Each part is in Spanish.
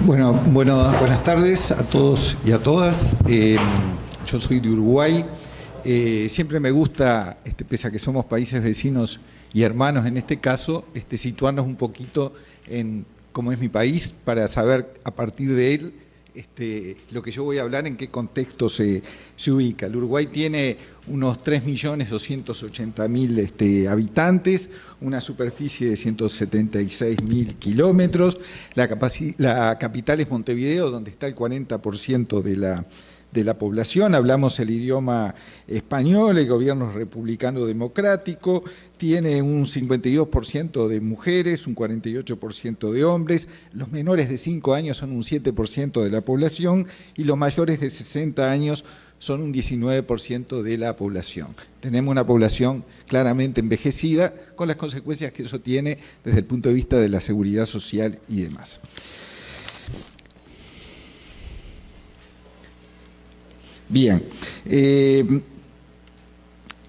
Buenas tardes a todos y a todas. Yo soy de Uruguay. Siempre me gusta, pese a que somos países vecinos y hermanos en este caso, situarnos un poquito en cómo es mi país para saber a partir de él lo que yo voy a hablar, en qué contexto se ubica. El Uruguay tiene unos 3.280.000 habitantes, una superficie de 176.000 kilómetros. La capital es Montevideo, donde está el 40% de la población. Hablamos el idioma español, el gobierno es republicano democrático, tiene un 52% de mujeres, un 48% de hombres, los menores de 5 años son un 7% de la población y los mayores de 60 años son un 19% de la población. Tenemos una población claramente envejecida, con las consecuencias que eso tiene desde el punto de vista de la seguridad social y demás. Bien,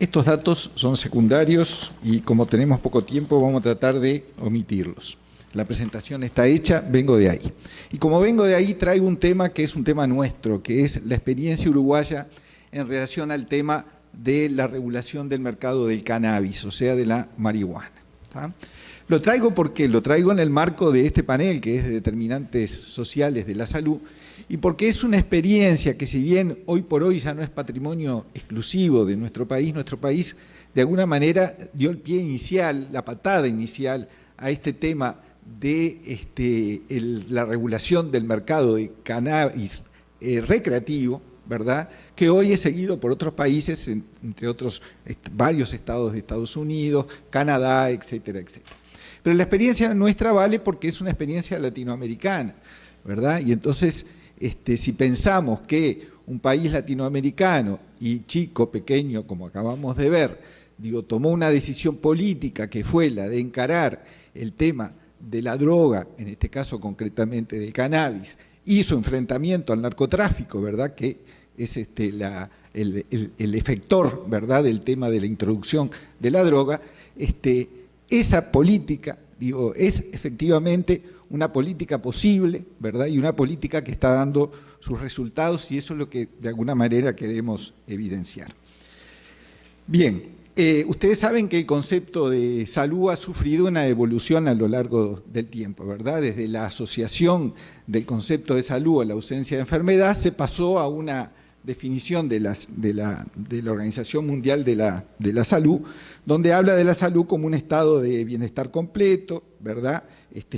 estos datos son secundarios y como tenemos poco tiempo vamos a tratar de omitirlos. La presentación está hecha, vengo de ahí. Y como vengo de ahí traigo un tema que es un tema nuestro, que es la experiencia uruguaya en relación al tema de la regulación del mercado del cannabis, o sea, de la marihuana. ¿Tá? Lo traigo porque lo traigo en el marco de este panel, que es de determinantes sociales de la salud, y porque es una experiencia que, si bien hoy por hoy ya no es patrimonio exclusivo de nuestro país de alguna manera dio el pie inicial, la patada inicial a este tema de la regulación del mercado de cannabis recreativo, ¿verdad?, que hoy es seguido por otros países, entre otros varios estados de Estados Unidos, Canadá, etcétera, etcétera. Pero la experiencia nuestra vale porque es una experiencia latinoamericana, ¿verdad? Y entonces, si pensamos que un país latinoamericano y chico, pequeño, como acabamos de ver, tomó una decisión política que fue la de encarar el tema de la droga, en este caso concretamente del cannabis, y su enfrentamiento al narcotráfico, ¿verdad?, que es el efector, ¿verdad?, del tema de la introducción de la droga, esa política, es efectivamente una política posible, ¿verdad?, y una política que está dando sus resultados, y eso es lo que de alguna manera queremos evidenciar. Bien, ustedes saben que el concepto de salud ha sufrido una evolución a lo largo del tiempo, ¿verdad? Desde la asociación del concepto de salud a la ausencia de enfermedad se pasó a una definición de la Organización Mundial de la Salud, donde habla de la salud como un estado de bienestar completo, ¿verdad?,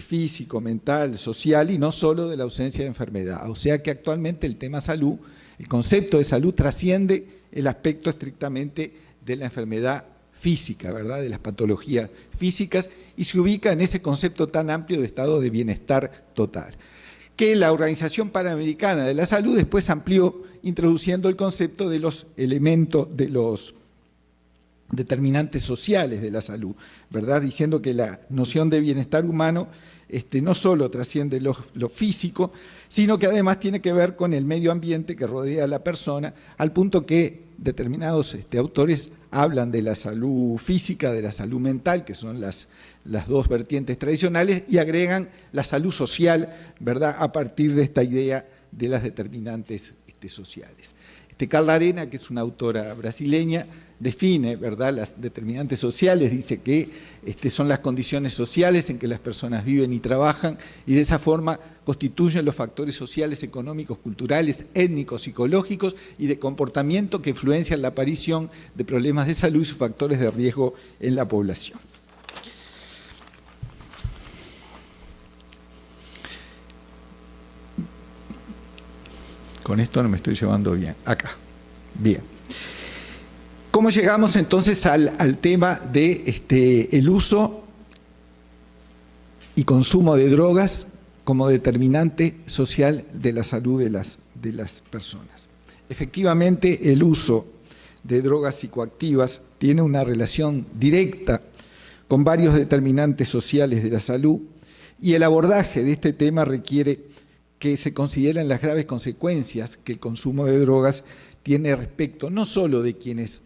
físico, mental, social, y no solo de la ausencia de enfermedad. O sea que actualmente el tema salud, el concepto de salud trasciende el aspecto estrictamente de la enfermedad física, ¿verdad?, de las patologías físicas, y se ubica en ese concepto tan amplio de estado de bienestar total, que la Organización Panamericana de la Salud después amplió introduciendo el concepto de los elementos, de los determinantes sociales de la salud, ¿verdad?, diciendo que la noción de bienestar humano no solo trasciende lo físico, sino que además tiene que ver con el medio ambiente que rodea a la persona, al punto que determinados autores hablan de la salud física, de la salud mental, que son las dos vertientes tradicionales, y agregan la salud social, ¿verdad?, a partir de esta idea de las determinantes sociales. Carla Arena, que es una autora brasileña, define, ¿verdad?, las determinantes sociales, dice que son las condiciones sociales en que las personas viven y trabajan, y de esa forma constituyen los factores sociales, económicos, culturales, étnicos, psicológicos y de comportamiento que influencian la aparición de problemas de salud y sus factores de riesgo en la población. Con esto no me estoy llevando bien. Acá. Bien. ¿Cómo llegamos entonces al tema de el uso y consumo de drogas como determinante social de la salud de las personas? Efectivamente, el uso de drogas psicoactivas tiene una relación directa con varios determinantes sociales de la salud, y el abordaje de este tema requiere que se consideren las graves consecuencias que el consumo de drogas tiene respecto no solo de quienes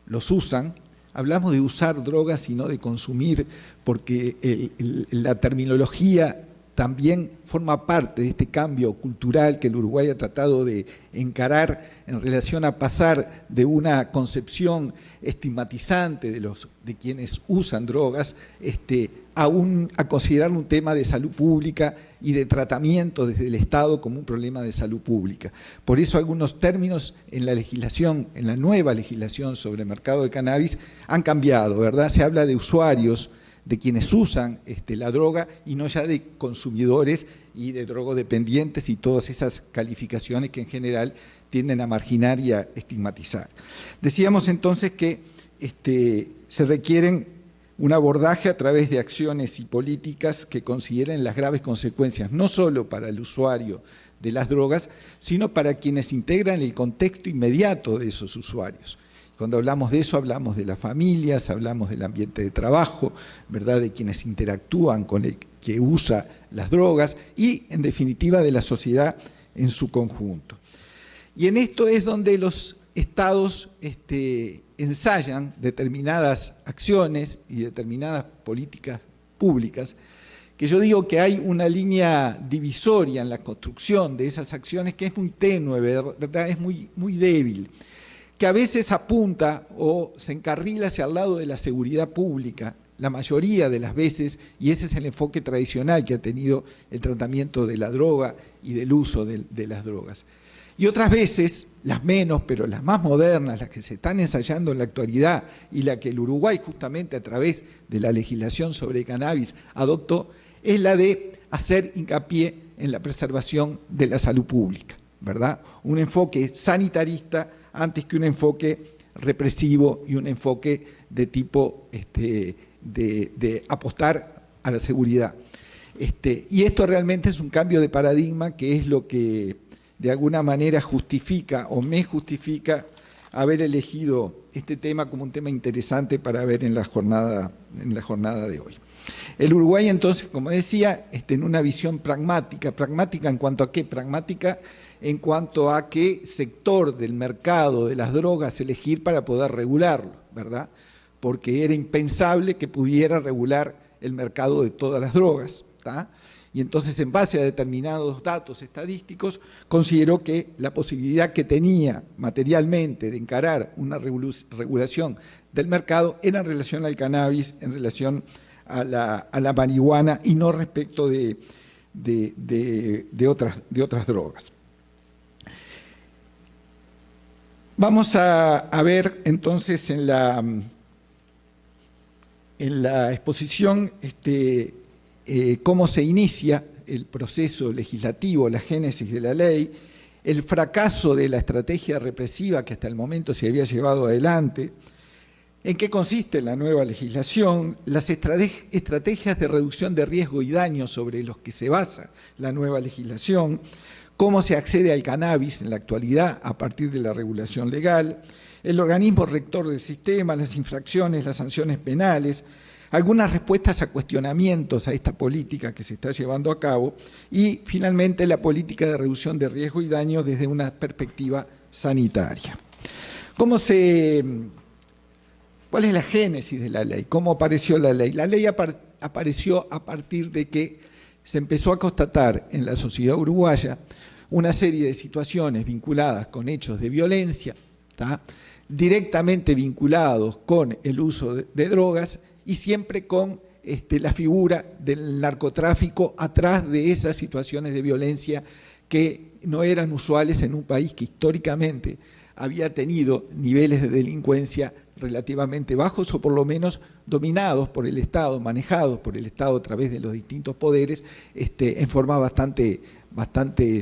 los usan, hablamos de usar drogas y no de consumir, porque la terminología también forma parte de este cambio cultural que el Uruguay ha tratado de encarar en relación a pasar de una concepción estigmatizante de quienes usan drogas a considerar un tema de salud pública y de tratamiento desde el Estado como un problema de salud pública. Por eso algunos términos en la legislación, en la nueva legislación sobre el mercado de cannabis han cambiado, ¿verdad? Se habla de usuarios, de quienes usan la droga y no ya de consumidores y de drogodependientes y todas esas calificaciones que en general tienden a marginar y a estigmatizar. Decíamos entonces que se requieren un abordaje a través de acciones y políticas que consideren las graves consecuencias, no solo para el usuario de las drogas, sino para quienes integran el contexto inmediato de esos usuarios. Cuando hablamos de eso, hablamos de las familias, hablamos del ambiente de trabajo, ¿verdad?, de quienes interactúan con el que usa las drogas y, en definitiva, de la sociedad en su conjunto. Y en esto es donde los estados ensayan determinadas acciones y determinadas políticas públicas, que yo digo que hay una línea divisoria en la construcción de esas acciones que es muy tenue, ¿verdad?, es muy débil, que a veces apunta o se encarrila hacia el lado de la seguridad pública, la mayoría de las veces, y ese es el enfoque tradicional que ha tenido el tratamiento de la droga y del uso de las drogas. Y otras veces, las menos, pero las más modernas, las que se están ensayando en la actualidad y la que el Uruguay justamente a través de la legislación sobre cannabis adoptó, es la de hacer hincapié en la preservación de la salud pública, ¿verdad? Un enfoque sanitarista antes que un enfoque represivo y un enfoque de tipo de apostar a la seguridad. Y esto realmente es un cambio de paradigma que es lo que de alguna manera justifica o me justifica haber elegido este tema como un tema interesante para ver en la jornada de hoy. El Uruguay entonces, como decía, en una visión pragmática. ¿Pragmática en cuanto a qué? Pragmática en cuanto a qué sector del mercado de las drogas elegir para poder regularlo, ¿verdad? Porque era impensable que pudiera regular el mercado de todas las drogas, ¿tá? Y entonces, en base a determinados datos estadísticos, consideró que la posibilidad que tenía materialmente de encarar una regulación del mercado era en relación al cannabis, en relación a la marihuana y no respecto de otras drogas. Vamos a ver entonces en la exposición cómo se inicia el proceso legislativo, la génesis de la ley, el fracaso de la estrategia represiva que hasta el momento se había llevado adelante, en qué consiste la nueva legislación, las estrategias de reducción de riesgo y daño sobre los que se basa la nueva legislación, cómo se accede al cannabis en la actualidad a partir de la regulación legal, el organismo rector del sistema, las infracciones, las sanciones penales, algunas respuestas a cuestionamientos a esta política que se está llevando a cabo y, finalmente, la política de reducción de riesgo y daño desde una perspectiva sanitaria. ¿Cuál es la génesis de la ley? ¿Cómo apareció la ley? La ley apareció a partir de que se empezó a constatar en la sociedad uruguaya una serie de situaciones vinculadas con hechos de violencia, ¿tá?, directamente vinculados con el uso de drogas y siempre con la figura del narcotráfico atrás de esas situaciones de violencia que no eran usuales en un país que históricamente había tenido niveles de delincuencia relativamente bajos o por lo menos dominados por el Estado, manejados por el Estado a través de los distintos poderes en forma bastante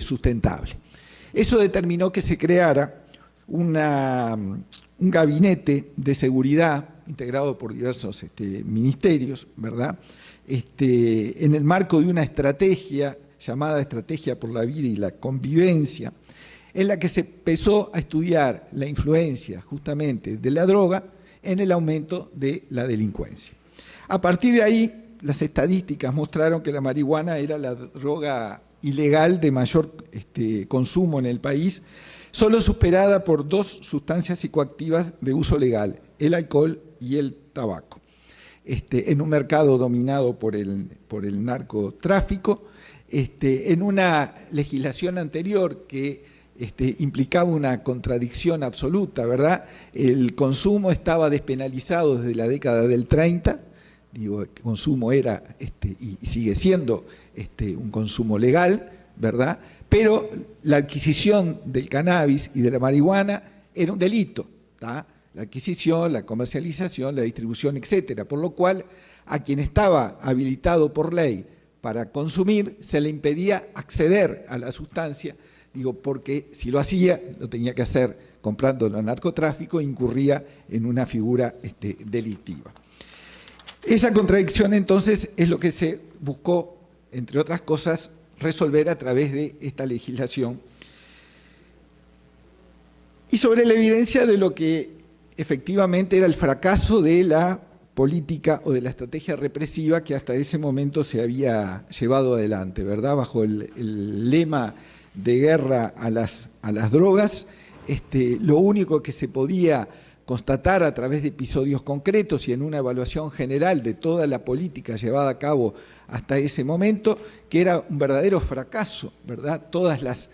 sustentable. Eso determinó que se creara un gabinete de seguridad integrado por diversos ministerios, ¿verdad?, en el marco de una estrategia llamada Estrategia por la Vida y la Convivencia, en la que se empezó a estudiar la influencia justamente de la droga en el aumento de la delincuencia. A partir de ahí, las estadísticas mostraron que la marihuana era la droga ilegal de mayor consumo en el país, solo superada por dos sustancias psicoactivas de uso legal, el alcohol y el tabaco, en un mercado dominado por el narcotráfico en una legislación anterior que implicaba una contradicción absoluta, ¿verdad? El consumo estaba despenalizado desde la década del 30, digo, el consumo era y sigue siendo un consumo legal, ¿verdad? Pero la adquisición del cannabis y de la marihuana era un delito, ¿tá? La adquisición, la comercialización, la distribución, etcétera, por lo cual a quien estaba habilitado por ley para consumir se le impedía acceder a la sustancia, digo, porque si lo hacía, lo tenía que hacer comprándolo al narcotráfico e incurría en una figura delictiva. Esa contradicción entonces es lo que se buscó, entre otras cosas, resolver a través de esta legislación. Y sobre la evidencia de lo que efectivamente era el fracaso de la política o de la estrategia represiva que hasta ese momento se había llevado adelante, ¿verdad? Bajo el lema de guerra a las drogas, lo único que se podía constatar a través de episodios concretos y en una evaluación general de toda la política llevada a cabo hasta ese momento, que era un verdadero fracaso, ¿verdad? Todas las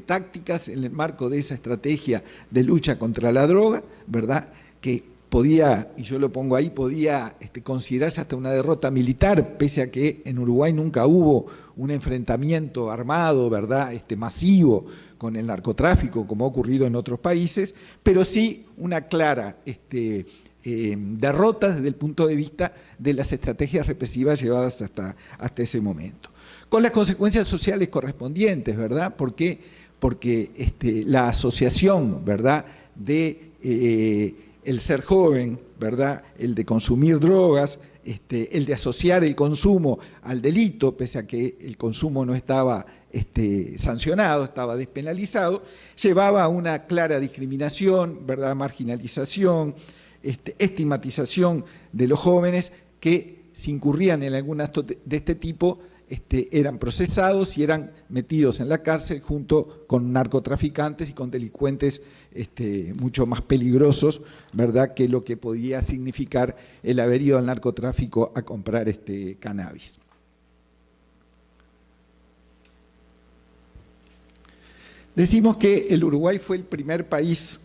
tácticas en el marco de esa estrategia de lucha contra la droga, ¿verdad? Que podía, y yo lo pongo ahí, podía considerarse hasta una derrota militar, pese a que en Uruguay nunca hubo un enfrentamiento armado, ¿verdad?, masivo con el narcotráfico, como ha ocurrido en otros países, pero sí una clara derrota desde el punto de vista de las estrategias represivas llevadas hasta ese momento. Con las consecuencias sociales correspondientes, ¿verdad? ¿Por qué? Porque la asociación, ¿verdad?, de el ser joven, ¿verdad?, el de consumir drogas, el de asociar el consumo al delito, pese a que el consumo no estaba sancionado, estaba despenalizado, llevaba a una clara discriminación, ¿verdad?, marginalización, estigmatización de los jóvenes que, si incurrían en algún acto de este tipo, eran procesados y eran metidos en la cárcel junto con narcotraficantes y con delincuentes mucho más peligrosos, ¿verdad?, que lo que podía significar el haber ido al narcotráfico a comprar cannabis. Decimos que el Uruguay fue el primer país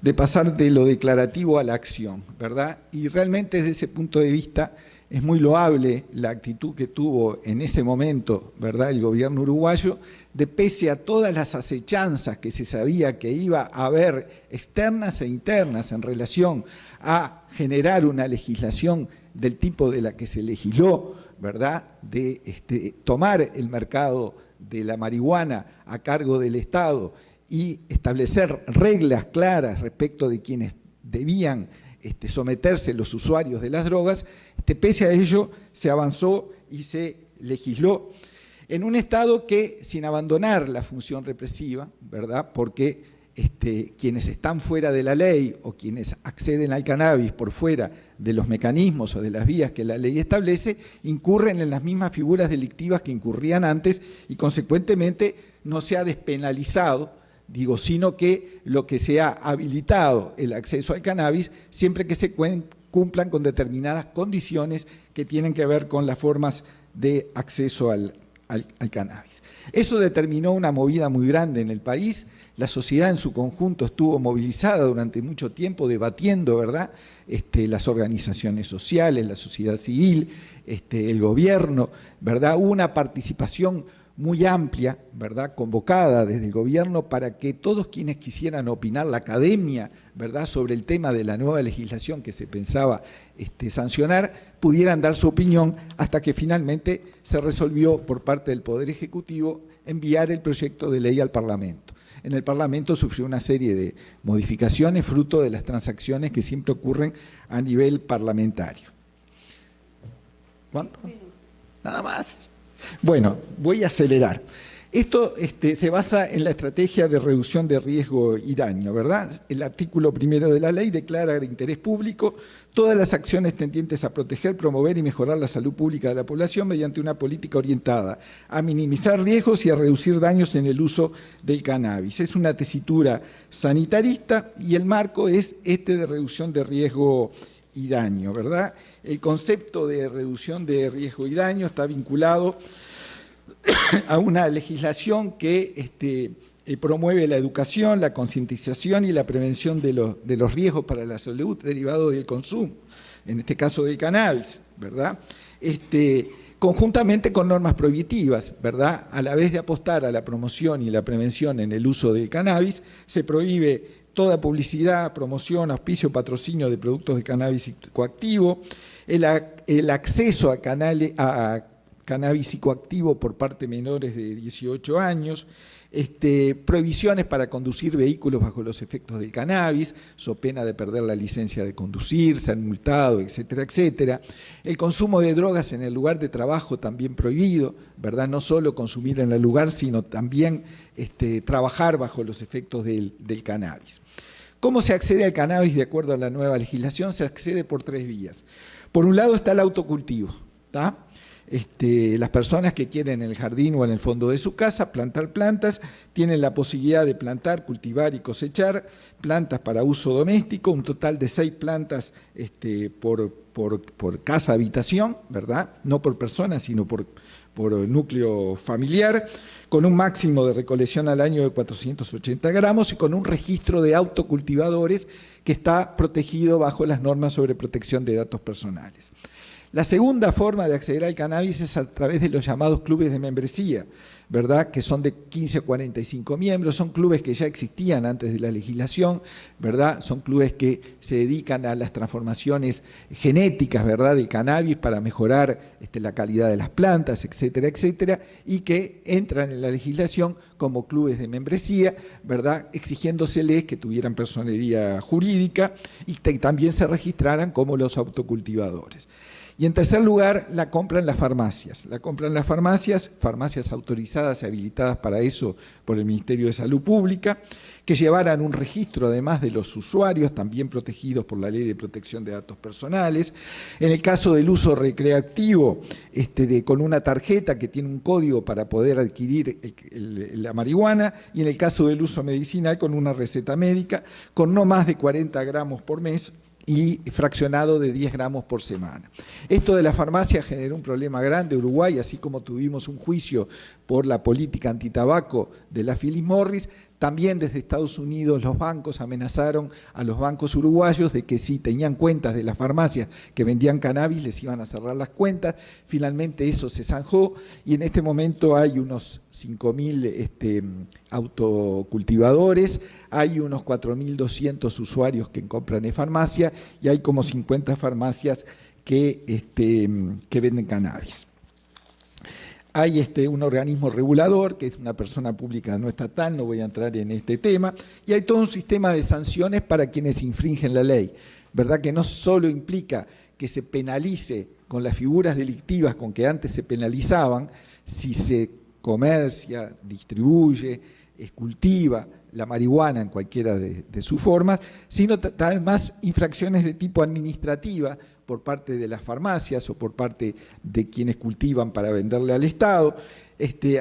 de pasar de lo declarativo a la acción, ¿verdad? Y realmente desde ese punto de vista es muy loable la actitud que tuvo en ese momento, ¿verdad?, el gobierno uruguayo, de pese a todas las acechanzas que se sabía que iba a haber externas e internas en relación a generar una legislación del tipo de la que se legisló, ¿verdad?, de tomar el mercado de la marihuana a cargo del Estado y establecer reglas claras respecto de quienes debían someterse los usuarios de las drogas, pese a ello se avanzó y se legisló en un Estado que, sin abandonar la función represiva, ¿verdad?, porque quienes están fuera de la ley o quienes acceden al cannabis por fuera de los mecanismos o de las vías que la ley establece, incurren en las mismas figuras delictivas que incurrían antes y consecuentemente no se ha despenalizado, digo, sino que lo que se ha habilitado el acceso al cannabis siempre que se cumplan con determinadas condiciones que tienen que ver con las formas de acceso al cannabis. Eso determinó una movida muy grande en el país. La sociedad en su conjunto estuvo movilizada durante mucho tiempo debatiendo, ¿verdad?, las organizaciones sociales, la sociedad civil, el gobierno, ¿verdad? Hubo una participación muy amplia, ¿verdad?, convocada desde el gobierno para que todos quienes quisieran opinar, la academia, ¿verdad?, sobre el tema de la nueva legislación que se pensaba sancionar, pudieran dar su opinión hasta que finalmente se resolvió por parte del Poder Ejecutivo enviar el proyecto de ley al Parlamento. En el Parlamento sufrió una serie de modificaciones fruto de las transacciones que siempre ocurren a nivel parlamentario. ¿Cuánto? Nada más. Bueno, voy a acelerar. Esto se basa en la estrategia de reducción de riesgo y daño, ¿verdad? El artículo 1 de la ley declara de interés público todas las acciones tendientes a proteger, promover y mejorar la salud pública de la población mediante una política orientada a minimizar riesgos y a reducir daños en el uso del cannabis. Es una tesitura sanitarista y el marco es de reducción de riesgo y daño, ¿verdad? El concepto de reducción de riesgo y daño está vinculado a una legislación que promueve la educación, la concientización y la prevención de los riesgos para la salud derivados del consumo, en este caso del cannabis, ¿verdad? Conjuntamente con normas prohibitivas, ¿verdad? A la vez de apostar a la promoción y la prevención en el uso del cannabis, se prohíbe toda publicidad, promoción, auspicio, patrocinio de productos de cannabis psicoactivo, el acceso a cannabis psicoactivo por parte de menores de 18 años, prohibiciones para conducir vehículos bajo los efectos del cannabis, so pena de perder la licencia de conducir, ser multado, etcétera, etcétera. El consumo de drogas en el lugar de trabajo también prohibido, ¿verdad? No solo consumir en el lugar, sino también trabajar bajo los efectos del cannabis. ¿Cómo se accede al cannabis de acuerdo a la nueva legislación? Se accede por 3 vías. Por un lado está el autocultivo, ¿está? Las personas que quieren en el jardín o en el fondo de su casa plantar plantas, tienen la posibilidad de plantar, cultivar y cosechar plantas para uso doméstico, un total de 6 plantas por casa habitación, ¿verdad? No por persona, sino por núcleo familiar, con un máximo de recolección al año de 480 gramos y con un registro de autocultivadores que está protegido bajo las normas sobre protección de datos personales. La segunda forma de acceder al cannabis es a través de los llamados clubes de membresía, ¿verdad? Que son de 15 a 45 miembros, son clubes que ya existían antes de la legislación, ¿verdad? Son clubes que se dedican a las transformaciones genéticas, ¿verdad? Del cannabis para mejorar la calidad de las plantas, etcétera, etcétera, y que entran en la legislación como clubes de membresía, ¿verdad? Exigiéndoseles que tuvieran personería jurídica y también se registraran como los autocultivadores. Y en tercer lugar, la compran las farmacias. La compran las farmacias autorizadas y habilitadas para eso por el Ministerio de Salud Pública, que llevaran un registro además de los usuarios, también protegidos por la Ley de Protección de Datos Personales. En el caso del uso recreativo, con una tarjeta que tiene un código para poder adquirir la marihuana, y en el caso del uso medicinal, con una receta médica, con no más de 40 gramos por mes, y fraccionado de 10 gramos por semana. Esto de la farmacia generó un problema grande en Uruguay, así como tuvimos un juicio por la política antitabaco de la Philip Morris. También desde Estados Unidos los bancos amenazaron a los bancos uruguayos de que si tenían cuentas de las farmacias que vendían cannabis les iban a cerrar las cuentas. Finalmente eso se zanjó y en este momento hay unos 5.000 autocultivadores, hay unos 4.200 usuarios que compran en farmacia y hay como 50 farmacias que venden cannabis. Hay un organismo regulador, que es una persona pública no estatal, no voy a entrar en este tema, y hay todo un sistema de sanciones para quienes infringen la ley, ¿verdad? Que no solo implica que se penalice con las figuras delictivas con que antes se penalizaban, si se comercia, distribuye, cultiva la marihuana en cualquiera de sus formas, sino además infracciones de tipo administrativa, por parte de las farmacias o por parte de quienes cultivan para venderle al Estado,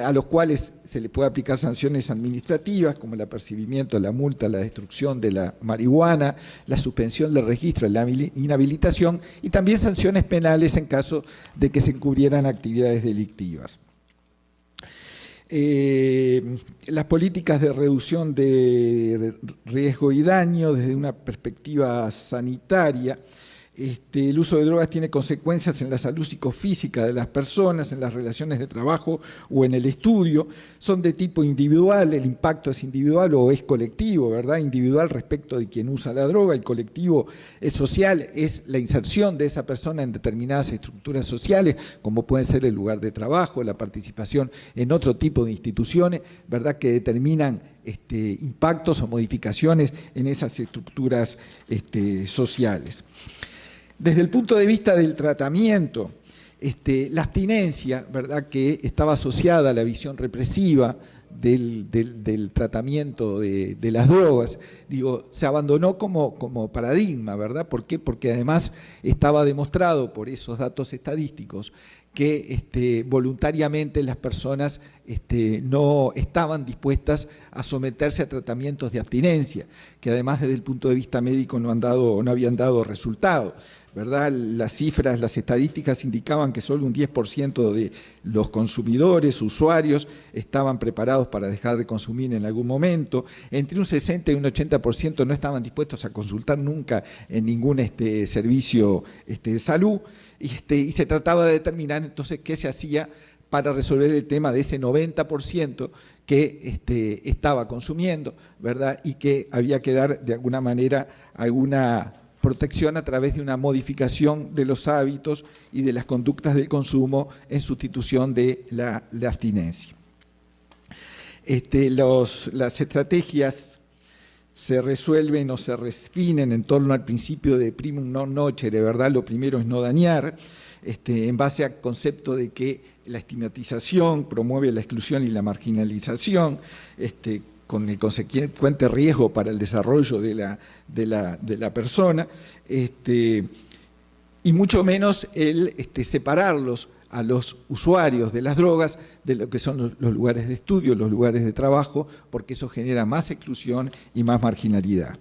a los cuales se le puede aplicar sanciones administrativas como el apercibimiento, la multa, la destrucción de la marihuana, la suspensión del registro, la inhabilitación y también sanciones penales en caso de que se encubrieran actividades delictivas. Las políticas de reducción de riesgo y daño desde una perspectiva sanitaria. El uso de drogas tiene consecuencias en la salud psicofísica de las personas, en las relaciones de trabajo o en el estudio. Son de tipo individual, el impacto es individual o es colectivo, ¿verdad? Individual respecto de quien usa la droga, el colectivo es social, es la inserción de esa persona en determinadas estructuras sociales, como puede ser el lugar de trabajo, la participación en otro tipo de instituciones, ¿verdad? Que determinan impactos o modificaciones en esas estructuras sociales. Desde el punto de vista del tratamiento, la abstinencia, ¿verdad?, que estaba asociada a la visión represiva del tratamiento de las drogas, se abandonó como paradigma, ¿verdad? ¿Por qué? Porque además estaba demostrado por esos datos estadísticos que voluntariamente las personas no estaban dispuestas a someterse a tratamientos de abstinencia, que además desde el punto de vista médico no habían dado resultado, ¿verdad? Las cifras, las estadísticas indicaban que solo un 10% de los consumidores, usuarios, estaban preparados para dejar de consumir en algún momento. Entre un 60 y un 80% no estaban dispuestos a consultar nunca en ningún servicio de salud. Y se trataba de determinar entonces qué se hacía para resolver el tema de ese 90% que estaba consumiendo, ¿verdad? Y que había que dar de alguna manera alguna protección a través de una modificación de los hábitos y de las conductas del consumo en sustitución de la abstinencia. Las estrategias se resuelven o se refinen en torno al principio de primum non nocere, ¿verdad? Lo primero es no dañar, en base al concepto de que la estigmatización promueve la exclusión y la marginalización, con el consecuente riesgo para el desarrollo de la persona, y mucho menos el separarlos a los usuarios de las drogas de lo que son los lugares de estudio, los lugares de trabajo, porque eso genera más exclusión y más marginalidad.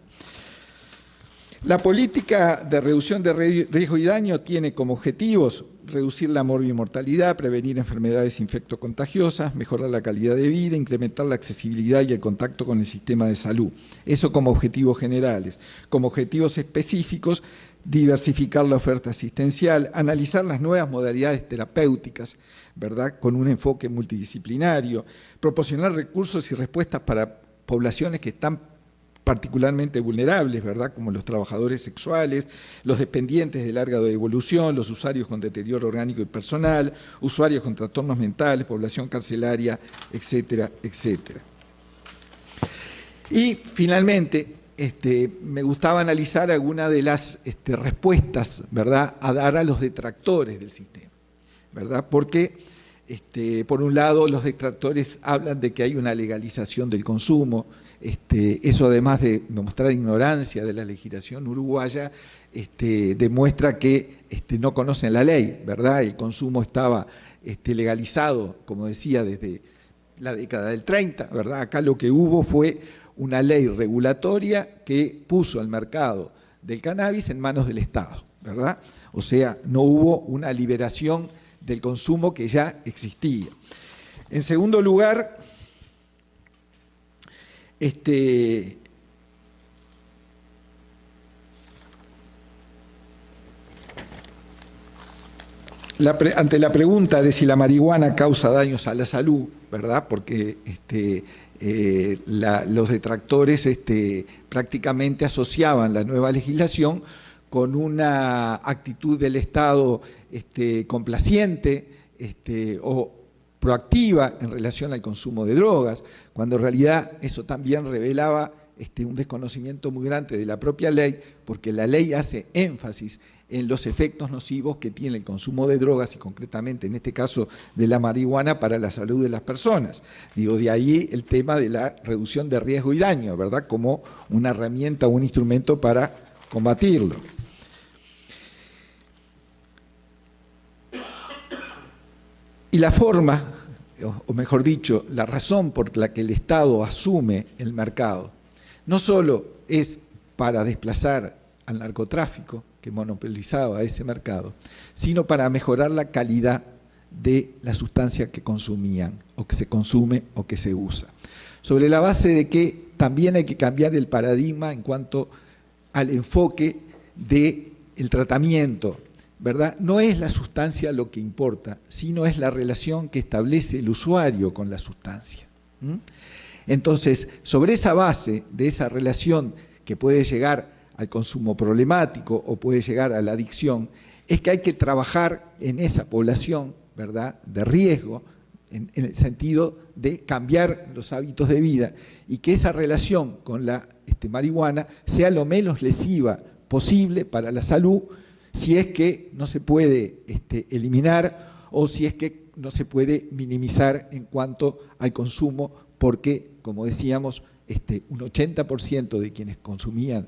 La política de reducción de riesgo y daño tiene como objetivos reducir la morbimortalidad, prevenir enfermedades infectocontagiosas, mejorar la calidad de vida, incrementar la accesibilidad y el contacto con el sistema de salud. Eso como objetivos generales. Como objetivos específicos, diversificar la oferta asistencial, analizar las nuevas modalidades terapéuticas, ¿verdad?, con un enfoque multidisciplinario, proporcionar recursos y respuestas para poblaciones que están particularmente vulnerables, ¿verdad?, como los trabajadores sexuales, los dependientes de larga evolución, los usuarios con deterioro orgánico y personal, usuarios con trastornos mentales, población carcelaria, etcétera, etcétera. Y finalmente, me gustaba analizar algunas de las respuestas, ¿verdad?, a dar a los detractores del sistema, ¿verdad?, porque por un lado los detractores hablan de que hay una legalización del consumo. Eso, además de mostrar ignorancia de la legislación uruguaya, demuestra que no conocen la ley, ¿verdad? El consumo estaba legalizado, como decía, desde la década del 30, ¿verdad? Acá lo que hubo fue una ley regulatoria que puso al mercado del cannabis en manos del Estado, ¿verdad? O sea, no hubo una liberación del consumo que ya existía. En segundo lugar, ante la pregunta de si la marihuana causa daños a la salud, ¿verdad?, porque los detractores prácticamente asociaban la nueva legislación con una actitud del Estado complaciente o proactiva en relación al consumo de drogas, cuando en realidad eso también revelaba un desconocimiento muy grande de la propia ley, porque la ley hace énfasis en los efectos nocivos que tiene el consumo de drogas y concretamente en este caso de la marihuana para la salud de las personas. Digo, de ahí el tema de la reducción de riesgo y daño, ¿verdad?, como una herramienta o un instrumento para combatirlo. Y la forma, o mejor dicho, la razón por la que el Estado asume el mercado, no solo es para desplazar al narcotráfico, que monopolizaba ese mercado, sino para mejorar la calidad de la sustancia que consumían, o que se consume, o que se usa. Sobre la base de que también hay que cambiar el paradigma en cuanto al enfoque del tratamiento, ¿verdad? No es la sustancia lo que importa, sino es la relación que establece el usuario con la sustancia. Entonces, sobre esa base de esa relación que puede llegar al consumo problemático o puede llegar a la adicción, es que hay que trabajar en esa población, ¿verdad?, de riesgo, en el sentido de cambiar los hábitos de vida y que esa relación con la marihuana sea lo menos lesiva posible para la salud, si es que no se puede eliminar o si es que no se puede minimizar en cuanto al consumo, porque, como decíamos, un 80% de quienes consumían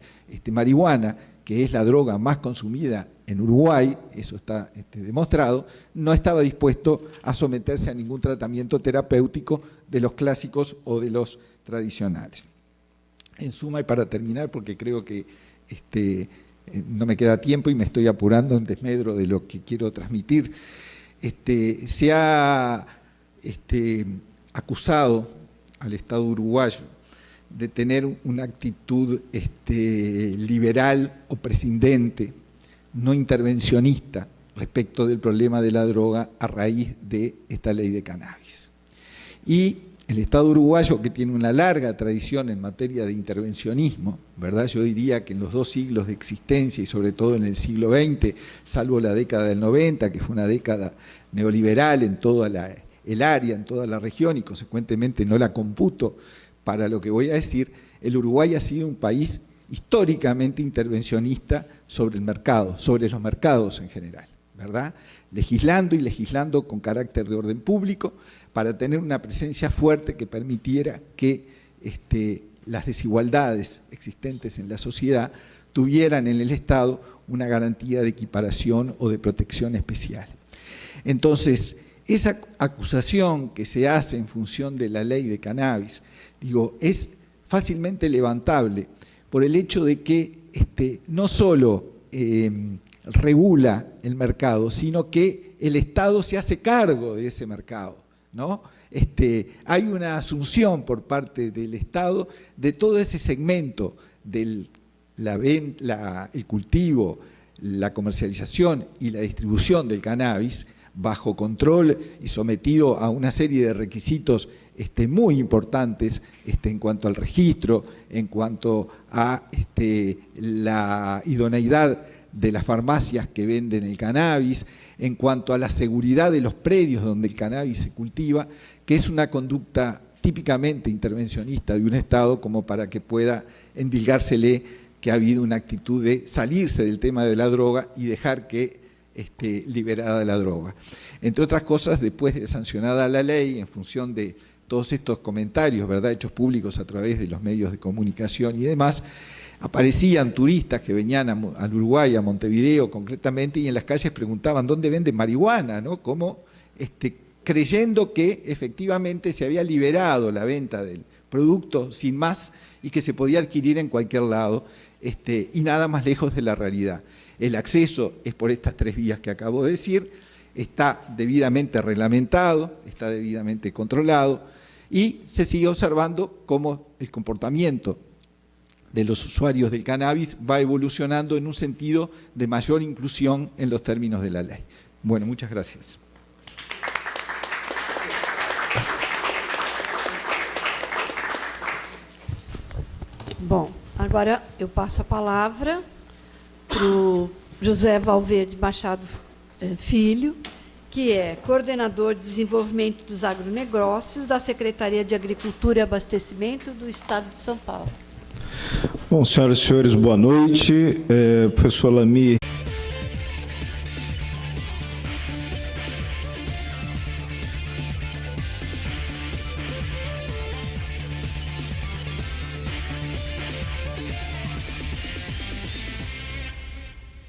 marihuana, que es la droga más consumida en Uruguay, eso está demostrado, no estaba dispuesto a someterse a ningún tratamiento terapéutico de los clásicos o de los tradicionales. En suma, y para terminar, porque creo que no me queda tiempo y me estoy apurando en desmedro de lo que quiero transmitir. Se ha acusado al Estado uruguayo de tener una actitud liberal o prescindente, no intervencionista, respecto del problema de la droga a raíz de esta ley de cannabis. Y el Estado uruguayo, que tiene una larga tradición en materia de intervencionismo, ¿verdad? Yo diría que en los 2 siglos de existencia y sobre todo en el siglo XX, salvo la década del 90, que fue una década neoliberal en toda el área, en toda la región, y consecuentemente no la computo para lo que voy a decir, el Uruguay ha sido un país históricamente intervencionista sobre el mercado, sobre los mercados en general, ¿verdad? Legislando y legislando con carácter de orden público para tener una presencia fuerte que permitiera que las desigualdades existentes en la sociedad tuvieran en el Estado una garantía de equiparación o de protección especial. Entonces, esa acusación que se hace en función de la ley de cannabis, digo, es fácilmente levantable por el hecho de que no solo regula el mercado, sino que el Estado se hace cargo de ese mercado, ¿no? Hay una asunción por parte del Estado de todo ese segmento del el cultivo, la comercialización y la distribución del cannabis bajo control y sometido a una serie de requisitos muy importantes en cuanto al registro, en cuanto a la idoneidad de las farmacias que venden el cannabis, en cuanto a la seguridad de los predios donde el cannabis se cultiva, que es una conducta típicamente intervencionista de un Estado como para que pueda endilgársele que ha habido una actitud de salirse del tema de la droga y dejar que liberada la droga. Entre otras cosas, después de sancionada la ley, en función de todos estos comentarios, ¿verdad?, hechos públicos a través de los medios de comunicación y demás, aparecían turistas que venían al Uruguay, a Montevideo concretamente, y en las calles preguntaban ¿dónde venden marihuana?, ¿no? Como creyendo que efectivamente se había liberado la venta del producto sin más y que se podía adquirir en cualquier lado, y nada más lejos de la realidad. El acceso es por estas 3 vías que acabo de decir, está debidamente reglamentado, está debidamente controlado y se sigue observando cómo el comportamiento de los usuarios del cannabis va evolucionando en un sentido de mayor inclusión en los términos de la ley. Bueno, muchas gracias. Bom, agora eu passo a palavra para o José Valverde Machado Filho, que é coordenador de desenvolvimento dos agronegócios da Secretaria de Agricultura e Abastecimento do Estado de São Paulo. Bom, senhoras e senhores, boa noite. Professor Lamy.